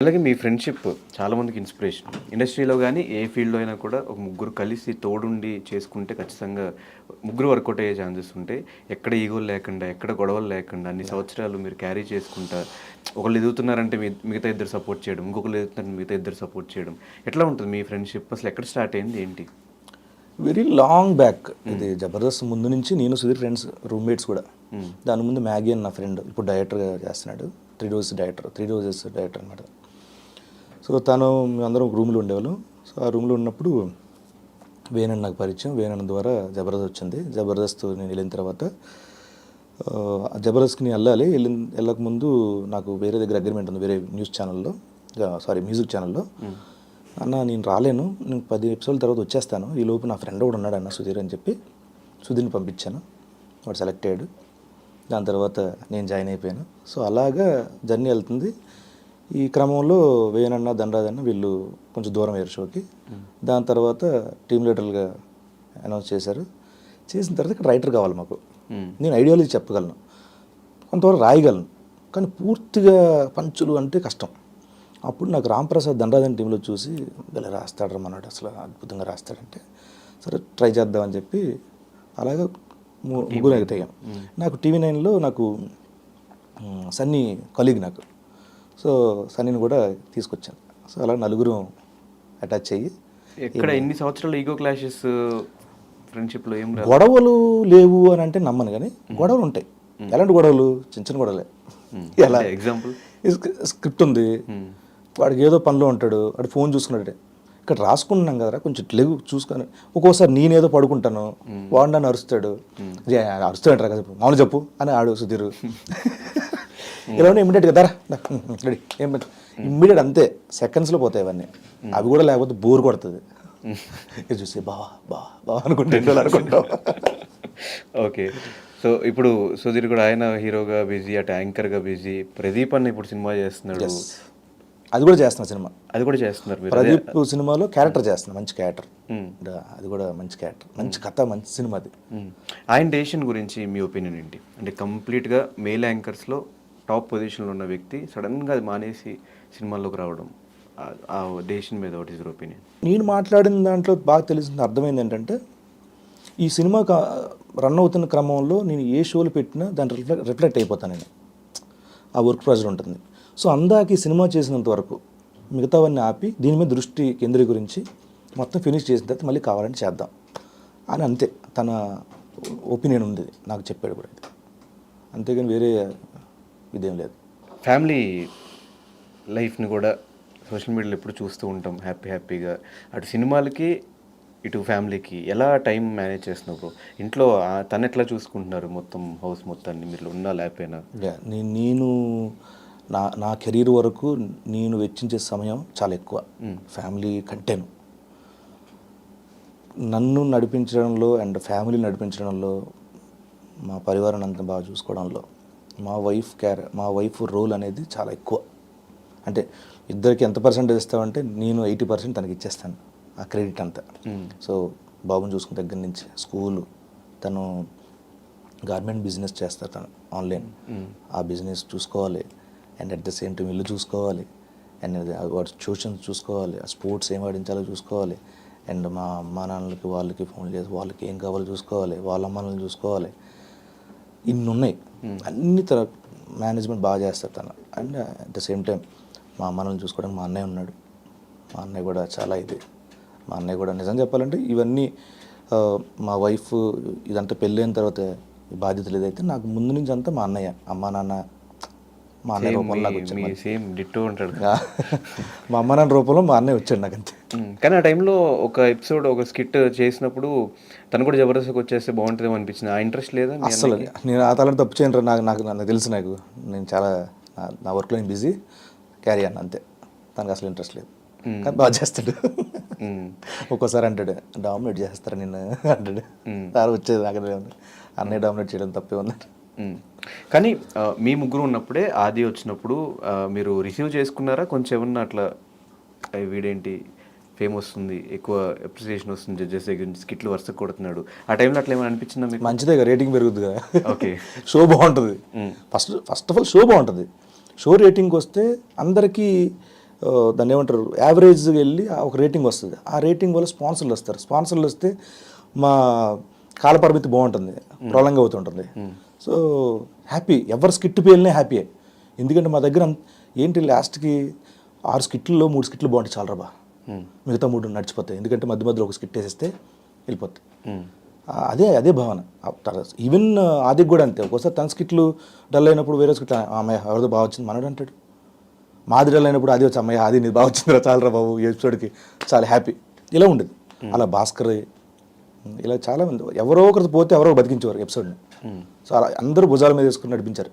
అలాగే మీ ఫ్రెండ్‌షిప్ చాలా మందికి ఇన్‌స్పిరేషన్. ఇండస్ట్రీలో గాని, ఏ ఫీల్డ్‌లో అయినా కూడా ఒక ముగ్గురు కలిసి తోడుండి చేసుకుంటే ఖచ్చితంగా ముగ్గురు వర్కౌట్ అయ్యే ఛాన్సెస్ ఉంటాయి. ఎక్కడ ఈగోలు లేకుండా, ఎక్కడ గొడవలు లేకుండా అన్ని సంవత్సరాలు మీరు క్యారీ చేసుకుంటా ఒకళ్ళు ఎదుగుతున్నారంటే మిగతా ఇద్దరు సపోర్ట్ చేయడం, ఇంకొకళ్ళు ఎదుగుతున్నారంటే మిగతా ఇద్దరు సపోర్ట్ చేయడం. ఎట్లా ఉంటుంది మీ ఫ్రెండ్‌షిప్? అసలు ఎక్కడ స్టార్ట్ అయింది? ఏంటి? వెరీ లాంగ్ బ్యాక్ ఇది జబర్దస్త్ ముందు నుంచి నేను సుధీర్ ఫ్రెండ్స్ రూమ్మేట్స్ కూడా. దాని ముందు మ్యాగీ అని నా ఫ్రెండ్ ఇప్పుడు డైరెక్టర్గా చేస్తున్నాడు. 3 రోజెస్ డైరెక్టర్ అనమాట. సో తను అందరం ఒక రూమ్లో ఉండేవాళ్ళం. సో ఆ రూమ్లో ఉన్నప్పుడు వేణన్ నాకు పరిచయం. వేణన్ ద్వారా జబర్దస్త్ వచ్చింది. జబర్దస్త్ నేను వెళ్ళిన తర్వాత జబర్దస్త్కి నేను వెళ్ళకముందు నాకు వేరే దగ్గర అగ్రిమెంట్ ఉంది, వేరే మ్యూజిక్ ఛానల్లో. అన్న నేను రాలేను, నేను 10 ఎపిసోడ్ల తర్వాత వచ్చేస్తాను, ఈ లోపు నా ఫ్రెండ్ కూడా ఉన్నాడు అన్న సుధీర్ అని చెప్పి సుధీర్ని పంపించాను. వాడు సెలెక్ట్ అయ్యాడు. దాని తర్వాత నేను జాయిన్ అయిపోయాను. సో అలాగా జర్నీ వెళ్తుంది. ఈ క్రమంలో వేణన్న ధనరాజన్న వీళ్ళు కొంచెం దూరం అయ్యారు షోకి. దాని తర్వాత టీమ్ లీడర్లుగా అనౌన్స్ చేశారు. చేసిన తర్వాత ఇక్కడ రైటర్ కావాలి మాకు. నేను ఐడియాలజీ చెప్పగలను, కొంతవరకు రాయగలను, కానీ పూర్తిగా పంచులు అంటే కష్టం. అప్పుడు నాకు రాంప్రసాద్ ధనరాజన్ టీంలో చూసి ఇలా రాస్తాడు రమ్మన్నాడు, అసలు అద్భుతంగా రాస్తాడంటే సరే ట్రై చేద్దామని చెప్పి అలాగా ముగ్గురు ఎగతాం. నాకు TV9లో నాకు సన్నీ కలీగ్ నాకు. సో సన్నీని కూడా తీసుకొచ్చాను. సో అలా నలుగురు అటాచ్ అయ్యి ఎక్కడ ఎన్ని సంవత్సరాలు ఈగో క్లాషెస్ ఫ్రెండ్షిప్లో ఏం గొడవలు లేవు అని అంటే నమ్మను, కానీ గొడవలు ఉంటాయి. ఎలాంటి గొడవలు? చిన్న గొడవలే. ఎలా ఎగ్జాంపుల్? స్క్రిప్ట్ ఉంది, వాడికి ఏదో పనిలో ఉంటాడు, వాడు ఫోన్ చూసుకున్నాడే, ఇక్కడ రాసుకుంటున్నాం కదరా కొంచెం లేవు చూసుకొని. ఒక్కోసారి నేనేదో పడుకుంటాను, వాడు నన్ను అరుస్తాడు అంటారు కదా, మామూలు చెప్పు అని ఆడు సుధీర్. ఇలా ఉన్నాయి ఇమ్మీడియట్గా ధర రెడీ ఇమ్మీడియట్ అంతే, సెకండ్స్లో పోతాయి అవన్నీ. అవి కూడా లేకపోతే బోర్ కొడుతుంది. ఇది చూసి బావా అనుకుంటాం. ఓకే. సో ఇప్పుడు సుధీర్ కూడా ఆయన హీరోగా బిజీ, అటు యాంకర్గా బిజీ. ప్రదీప్ అన్న ఇప్పుడు సినిమా చేస్తున్నాడు. అది కూడా చేస్తున్నా సినిమా. అది కూడా చేస్తున్నారు మీరు? ప్రదీప్ సినిమాలో క్యారెక్టర్ చేస్తున్నా, మంచి క్యారెక్టర్. అది కూడా మంచి క్యారెక్టర్, మంచి కథ, మంచి సినిమా అది. ఆయన డెసిషన్ గురించి మీ ఒపీనియన్ ఏంటి? అంటే కంప్లీట్గా మేల్ యాంకర్స్లో టాప్ పొజిషన్లో ఉన్న వ్యక్తి సడన్గా అది మానేసి సినిమాల్లోకి రావడం, ఆ డెసిషన్ మీద వాట్ ఈస్ యువర్ ఒపీనియన్? నేను మాట్లాడిన దాంట్లో బాగా తెలిసింది, అర్థమైంది ఏంటంటే ఈ సినిమా రన్ అవుతున్న క్రమంలో నేను ఏ షోలు పెట్టినా దాన్ని రిఫ్లెక్ట్ అయిపోతాను నేను. ఆ వర్క్ ప్రెజర్ ఉంటుంది. సో అందాక ఈ సినిమా చేసినంత వరకు మిగతావన్నీ ఆపి దీని మీద దృష్టి కేంద్రీకరించి మొత్తం ఫినిష్ చేసిన తర్వాత మళ్ళీ కావాలంటే చేద్దాం అని, అంతే తన ఒపీనియన్ ఉంది, నాకు చెప్పాడు కూడా. అంతేగాని వేరే ఇదేం లేదు. ఫ్యామిలీ లైఫ్ని కూడా సోషల్ మీడియాలో ఎప్పుడు చూస్తూ ఉంటాం, హ్యాపీగా. అటు సినిమాలకి ఇటు ఫ్యామిలీకి ఎలా టైం మేనేజ్ చేస్తున్నారు? ఇంట్లో తను ఎట్లా చూసుకుంటున్నారు మొత్తం హౌస్ మొత్తాన్ని, మీరు ఉన్నా లేకపోయినా? నేను నా కెరీర్ వరకు నేను వెచ్చించే సమయం చాలా ఎక్కువ ఫ్యామిలీ కంటేను. నన్ను నడిపించడంలో అండ్ ఫ్యామిలీ నడిపించడంలో, మా పరివారాన్ని అంతా బాగా చూసుకోవడంలో మా వైఫ్ రోల్ అనేది చాలా ఎక్కువ. అంటే ఇద్దరికి ఎంత పర్సెంటేజ్ ఇస్తామంటే నేను 80% తనకి ఇచ్చేస్తాను, ఆ క్రెడిట్ అంతా. సో బాబుని చూసుకున్న దగ్గర నుంచి స్కూలు, తను గార్మెంట్ బిజినెస్ చేస్తారు, తను ఆన్లైన్, ఆ బిజినెస్ చూసుకోవాలి. And at the same time ఇల్లు చూసుకోవాలి, అండ్ వాడు ట్యూషన్స్ చూసుకోవాలి, ఆ స్పోర్ట్స్ ఏం ఆడించాలో చూసుకోవాలి, అండ్ మా అమ్మా నాన్నలకి వాళ్ళకి ఫోన్ చేసి వాళ్ళకి ఏం కావాలో చూసుకోవాలి, వాళ్ళ అమ్మ నాన్నలు చూసుకోవాలి. ఇన్ని ఉన్నాయి, అన్ని మేనేజ్మెంట్ బాగా చేస్తారు తను. And at the same time మా అమ్మ నాన్నలు చూసుకోవడానికి మా అన్నయ్య ఉన్నాడు. మా అన్నయ్య కూడా చాలా మా అన్నయ్య కూడా నిజం చెప్పాలంటే ఇవన్నీ మా వైఫ్ ఇదంతా పెళ్ళైన తర్వాత ఈ బాధ్యతలు ఏదైతే నాకు ముందు నుంచి అంతా మా అన్నయ్య, అమ్మా నాన్న, మా అన్నయ్య రూపంలో నాకు వచ్చాడు. మా అమ్మ నాన్న రూపంలో మా అన్నయ్య వచ్చాడు నాకు అంతే. కానీ ఆ టైంలో ఒక ఎపిసోడ్, ఒక స్కిట్ చేసినప్పుడు తను కూడా జబర్దస్త్కి వచ్చేస్తే బాగుంటుందేమో అనిపించింది. ఆ ఇంట్రెస్ట్ లేదా? అసలు నేను ఆ తలని తప్పు చేయను, నాకు తెలుసు. నేను చాలా నా వర్క్లో నేను బిజీ, క్యారీ అన్న అంతే. తనకు అసలు ఇంట్రెస్ట్ లేదు, కానీ బాగా చేస్తాడు. ఒక్కోసారి అంటాడు డామినేట్ చేస్తారా నిన్ను అంటాడు. సార్ వచ్చేది నాకు అన్నయ్య డామినేట్ చేయడం తప్పే ఉంది. కానీ మీ ముగ్గురు ఉన్నప్పుడే ఆది వచ్చినప్పుడు మీరు రిసీవ్ చేసుకున్నారా? కొంచెం ఏమన్నా అట్లా వీడేంటి ఫేమ్ వస్తుంది, ఎక్కువ అప్రిసియేషన్ వస్తుంది జడ్జెస్ దగ్గర నుంచి, స్కిట్లు వరుస కొడుతున్నాడు, ఆ టైంలో అట్లా ఏమైనా అనిపించిందా మీకు? మంచిదే, రేటింగ్ పెరుగుతుందిగా. ఓకే, షో బాగుంటుంది. ఫస్ట్ ఆఫ్ ఆల్ షో బాగుంటుంది. షో రేటింగ్కి వస్తే అందరికీ దాన్ని ఏమంటారు యావరేజ్గా వెళ్ళి ఒక రేటింగ్ వస్తుంది. ఆ రేటింగ్ వల్ల స్పాన్సర్లు వస్తారు. స్పాన్సర్లు వస్తే మా కాలపరిమితి బాగుంటుంది, ప్రొలాంగ్ అవుతుంటుంది. సో హ్యాపీ, ఎవరు స్కిట్ పేలినే హ్యాపీయే. ఎందుకంటే మా దగ్గర ఏంటి లాస్ట్కి 6 స్కిట్లలో 3 స్కిట్లు బాగుంటాయి చాలరా బా, మిగతా 3 నడిచిపోతాయి. ఎందుకంటే మధ్య మధ్యలో ఒక స్కిట్ వేసేస్తే వెళ్ళిపోతాయి. అదే భావన. ఈవెన్ ఆదికి కూడా అంతే. ఒక్కోసారి తన స్కిట్లు డల్ అయినప్పుడు వేరే స్కిట్లు అమ్మాయి ఎవరిదో బాగా వచ్చింది మనడు అంటాడు. మాది డల్ అయినప్పుడు అది వచ్చి అమ్మాయి అది నీది బాగా వచ్చిందిరా చాలరా బాబు ఈ ఎపిసోడ్కి చాలా హ్యాపీ, ఇలా ఉండేది. అలా భాస్కర్ ఇలా చాలామంది ఎవరో ఒకరు పోతే ఎవరో బతికించేవారు ఎపిసోడ్ని. సో అలా అందరూ భుజాల మీద వేసుకుని నడిపించారు.